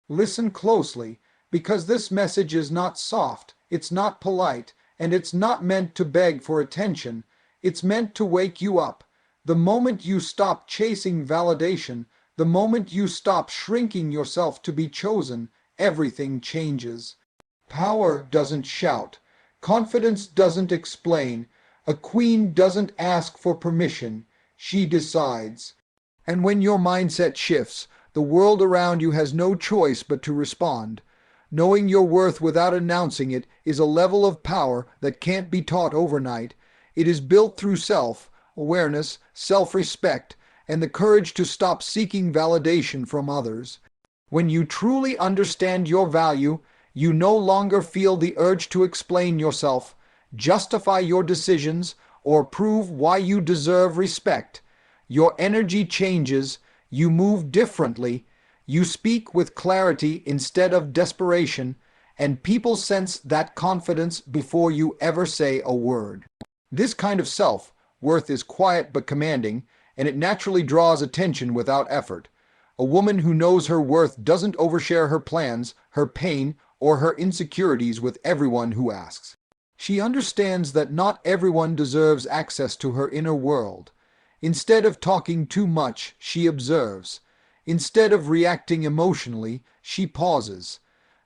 Listen closely, because this message is not soft, it's not polite, and it's not meant to beg for attention. It's meant to wake you up. The moment you stop chasing validation, the moment you stop shrinking yourself to be chosen, everything changes. Power doesn't shout. Confidence doesn't explain. A queen doesn't ask for permission. She decides. And when your mindset shifts, the world around you has no choice but to respond. Knowing your worth without announcing it is a level of power that can't be taught overnight. It is built through self-awareness, self-respect, and the courage to stop seeking validation from others. When you truly understand your value, you no longer feel the urge to explain yourself, justify your decisions, or prove why you deserve respect. Your energy changes, you move differently, you speak with clarity instead of desperation, and people sense that confidence before you ever say a word. This kind of self-worth is quiet but commanding, and it naturally draws attention without effort. A woman who knows her worth doesn't overshare her plans, her pain, or her insecurities with everyone who asks. She understands that not everyone deserves access to her inner world. Instead of talking too much, she observes. Instead of reacting emotionally, she pauses.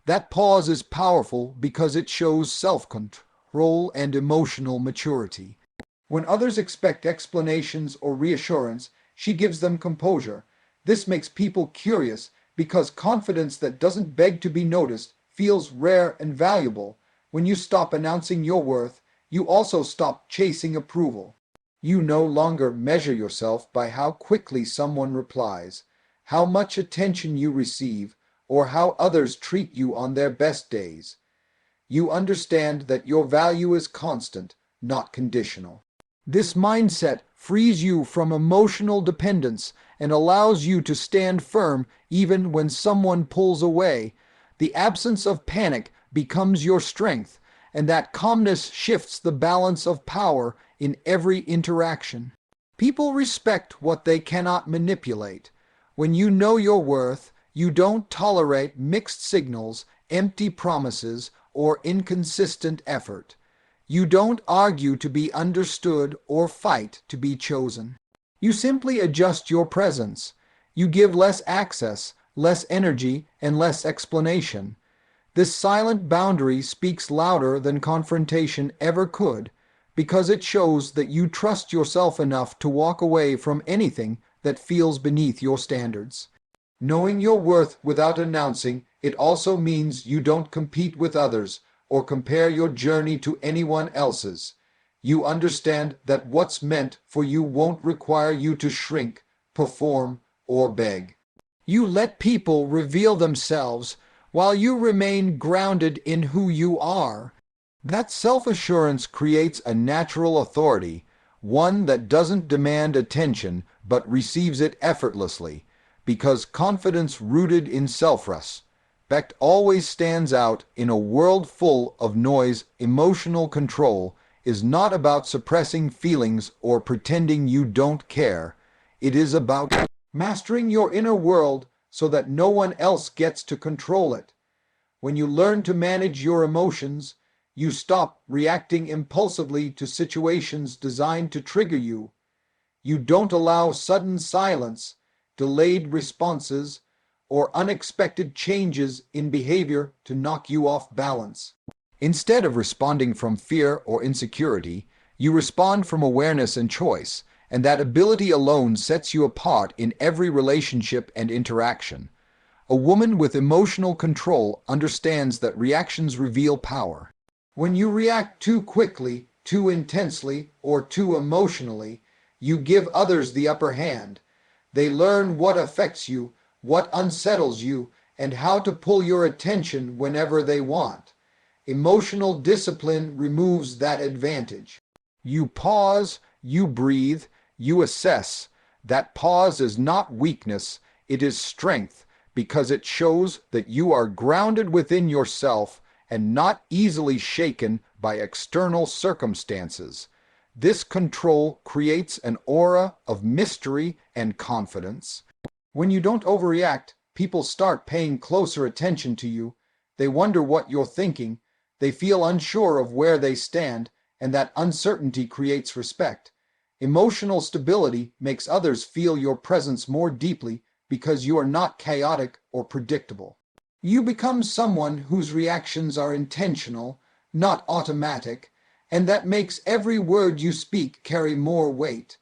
That pause is powerful because it shows self-control and emotional maturity. When others expect explanations or reassurance, she gives them composure. This makes people curious because confidence that doesn't beg to be noticed feels rare and valuable. When you stop announcing your worth, you also stop chasing approval. You no longer measure yourself by how quickly someone replies, how much attention you receive, or how others treat you on their best days. You understand that your value is constant, not conditional. This mindset frees you from emotional dependence and allows you to stand firm even when someone pulls away. The absence of panic becomes your strength, and that calmness shifts the balance of power in every interaction. People respect what they cannot manipulate. When you know your worth, you don't tolerate mixed signals, empty promises, or inconsistent effort. You don't argue to be understood or fight to be chosen. You simply adjust your presence. You give less access, less energy, and less explanation. This silent boundary speaks louder than confrontation ever could, because it shows that you trust yourself enough to walk away from anything that feels beneath your standards. Knowing your worth without announcing it also means you don't compete with others or compare your journey to anyone else's. You understand that what's meant for you won't require you to shrink, perform, or beg. You let people reveal themselves while you remain grounded in who you are. That self-assurance creates a natural authority, one that doesn't demand attention but receives it effortlessly, because confidence rooted in self-respect always stands out in a world full of noise. Emotional control is not about suppressing feelings or pretending you don't care. It is about mastering your inner world so that no one else gets to control it. When you learn to manage your emotions, you stop reacting impulsively to situations designed to trigger you. You don't allow sudden silence, delayed responses, or unexpected changes in behavior to knock you off balance. Instead of responding from fear or insecurity, you respond from awareness and choice, and that ability alone sets you apart in every relationship and interaction. A woman with emotional control understands that reactions reveal power. When you react too quickly, too intensely, or too emotionally, you give others the upper hand. They learn what affects you, what unsettles you, and how to pull your attention whenever they want. Emotional discipline removes that advantage. You pause, you breathe, you assess. That pause is not weakness, it is strength, because it shows that you are grounded within yourself and not easily shaken by external circumstances. This control creates an aura of mystery and confidence. When you don't overreact, people start paying closer attention to you. They wonder what you're thinking. They feel unsure of where they stand, and that uncertainty creates respect. Emotional stability makes others feel your presence more deeply because you are not chaotic or predictable. You become someone whose reactions are intentional, not automatic, and that makes every word you speak carry more weight.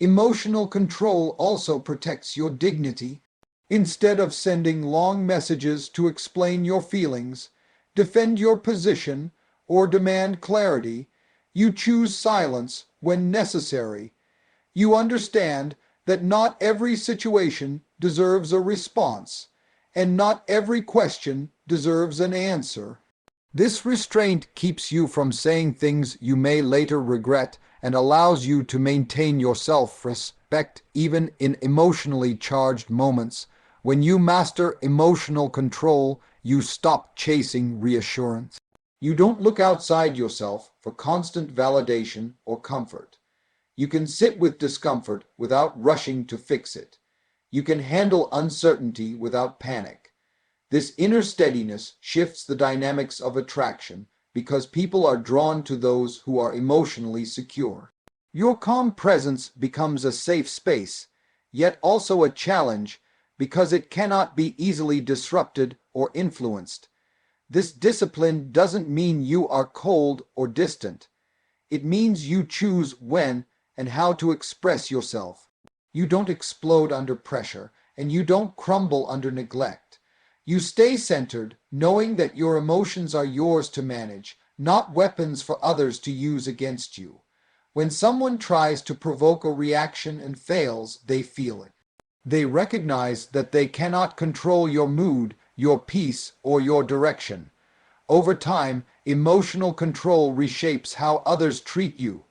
Emotional control also protects your dignity. Instead of sending long messages to explain your feelings, defend your position, or demand clarity, you choose silence when necessary. You understand that not every situation deserves a response, and not every question deserves an answer. This restraint keeps you from saying things you may later regret and allows you to maintain your self-respect even in emotionally charged moments. When you master emotional control, you stop chasing reassurance. You don't look outside yourself for constant validation or comfort. You can sit with discomfort without rushing to fix it. You can handle uncertainty without panic. This inner steadiness shifts the dynamics of attraction because people are drawn to those who are emotionally secure. Your calm presence becomes a safe space, yet also a challenge because it cannot be easily disrupted or influenced. This discipline doesn't mean you are cold or distant. It means you choose when and how to express yourself. You don't explode under pressure, and you don't crumble under neglect. You stay centered, knowing that your emotions are yours to manage, not weapons for others to use against you. When someone tries to provoke a reaction and fails, they feel it. They recognize that they cannot control your mood, your peace, or your direction. Over time, emotional control reshapes how others treat you.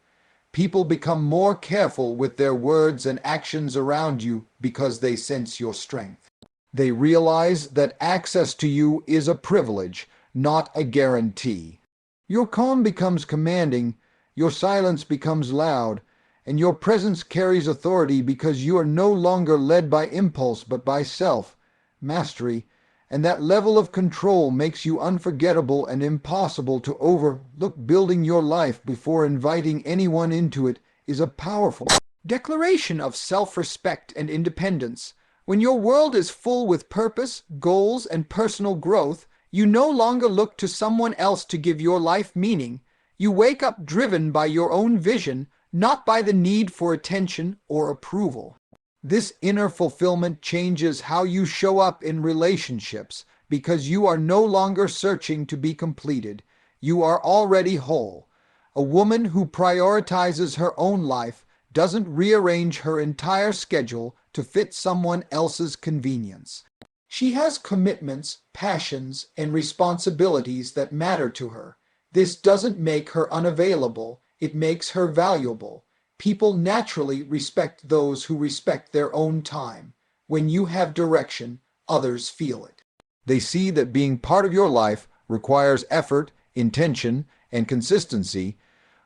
People become more careful with their words and actions around you because they sense your strength. They realize that access to you is a privilege, not a guarantee. Your calm becomes commanding, your silence becomes loud, and your presence carries authority because you are no longer led by impulse but by self-mastery, and that level of control makes you unforgettable and impossible to overlook. Building your life before inviting anyone into it is a powerful declaration of self-respect and independence. When your world is full with purpose, goals, and personal growth, you no longer look to someone else to give your life meaning. You wake up driven by your own vision, not by the need for attention or approval. This inner fulfillment changes how you show up in relationships because you are no longer searching to be completed. You are already whole. A woman who prioritizes her own life doesn't rearrange her entire schedule to fit someone else's convenience. She has commitments, passions, and responsibilities that matter to her. This doesn't make her unavailable, it makes her valuable. People naturally respect those who respect their own time. When you have direction, others feel it. They see that being part of your life requires effort, intention, and consistency.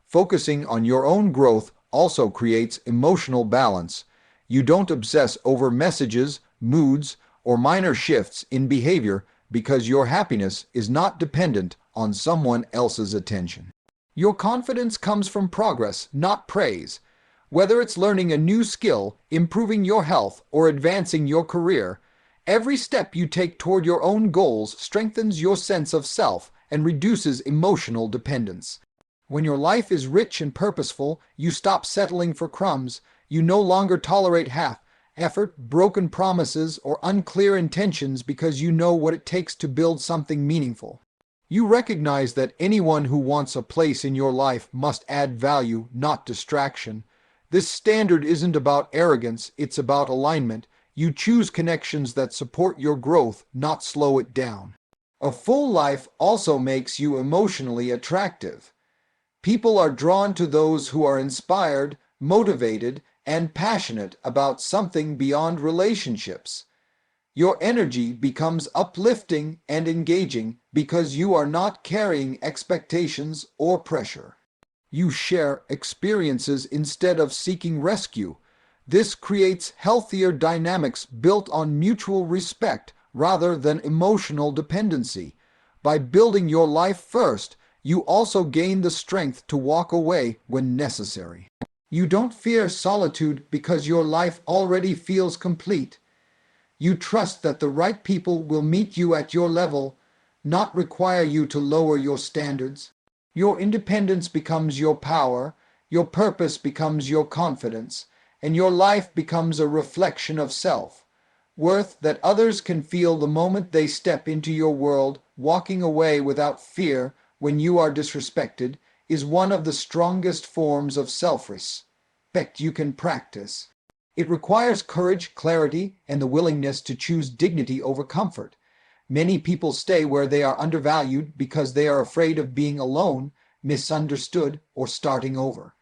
Focusing on your own growth also creates emotional balance. You don't obsess over messages, moods, or minor shifts in behavior because your happiness is not dependent on someone else's attention. Your confidence comes from progress, not praise. Whether it's learning a new skill, improving your health, or advancing your career, every step you take toward your own goals strengthens your sense of self and reduces emotional dependence. When your life is rich and purposeful, you stop settling for crumbs. You no longer tolerate half-effort, broken promises, or unclear intentions because you know what it takes to build something meaningful. You recognize that anyone who wants a place in your life must add value, not distraction. This standard isn't about arrogance, it's about alignment. You choose connections that support your growth, not slow it down. A full life also makes you emotionally attractive. People are drawn to those who are inspired, motivated, and passionate about something beyond relationships. Your energy becomes uplifting and engaging because you are not carrying expectations or pressure. You share experiences instead of seeking rescue. This creates healthier dynamics built on mutual respect rather than emotional dependency. By building your life first, you also gain the strength to walk away when necessary. You don't fear solitude because your life already feels complete. You trust that the right people will meet you at your level, not require you to lower your standards. Your independence becomes your power, your purpose becomes your confidence, and your life becomes a reflection of self-worth that others can feel the moment they step into your world. Walking away without fear when you are disrespected is one of the strongest forms of self-respect you can practice. It requires courage, clarity, and the willingness to choose dignity over comfort. Many people stay where they are undervalued because they are afraid of being alone, misunderstood, or starting over.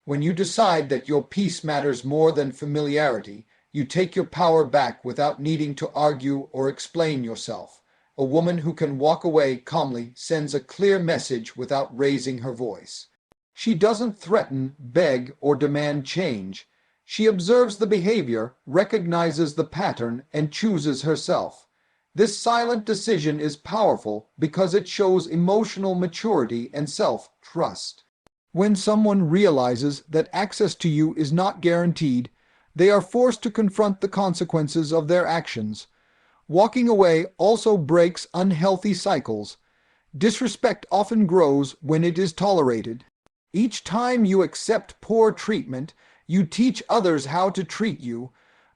When you decide that your peace matters more than familiarity, you take your power back without needing to argue or explain yourself. A woman who can walk away calmly sends a clear message without raising her voice. She doesn't threaten, beg, or demand change. She observes the behavior, recognizes the pattern, and chooses herself. This silent decision is powerful because it shows emotional maturity and self-trust. When someone realizes that access to you is not guaranteed, they are forced to confront the consequences of their actions. Walking away also breaks unhealthy cycles. Disrespect often grows when it is tolerated. Each time you accept poor treatment, you teach others how to treat you.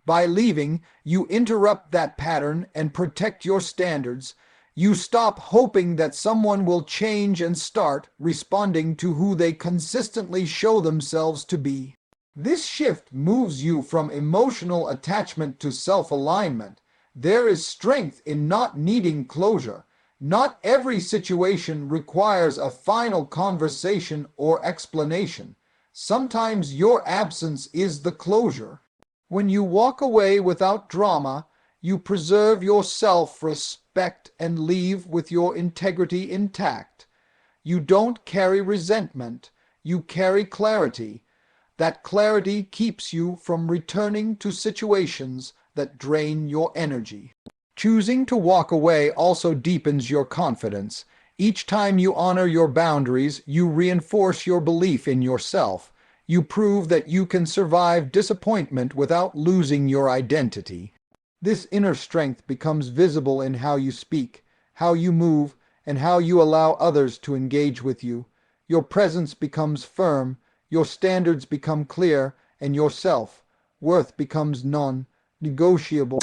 By leaving, you interrupt that pattern and protect your standards. You stop hoping that someone will change and start responding to who they consistently show themselves to be. This shift moves you from emotional attachment to self-alignment. There is strength in not needing closure. Not every situation requires a final conversation or explanation. Sometimes your absence is the closure. When you walk away without drama, you preserve your self-respect and leave with your integrity intact. You don't carry resentment, you carry clarity. That clarity keeps you from returning to situations that drain your energy. Choosing to walk away also deepens your confidence. Each time you honor your boundaries, you reinforce your belief in yourself. You prove that you can survive disappointment without losing your identity. This inner strength becomes visible in how you speak, how you move, and how you allow others to engage with you. Your presence becomes firm, your standards become clear, and your self-worth becomes non-negotiable.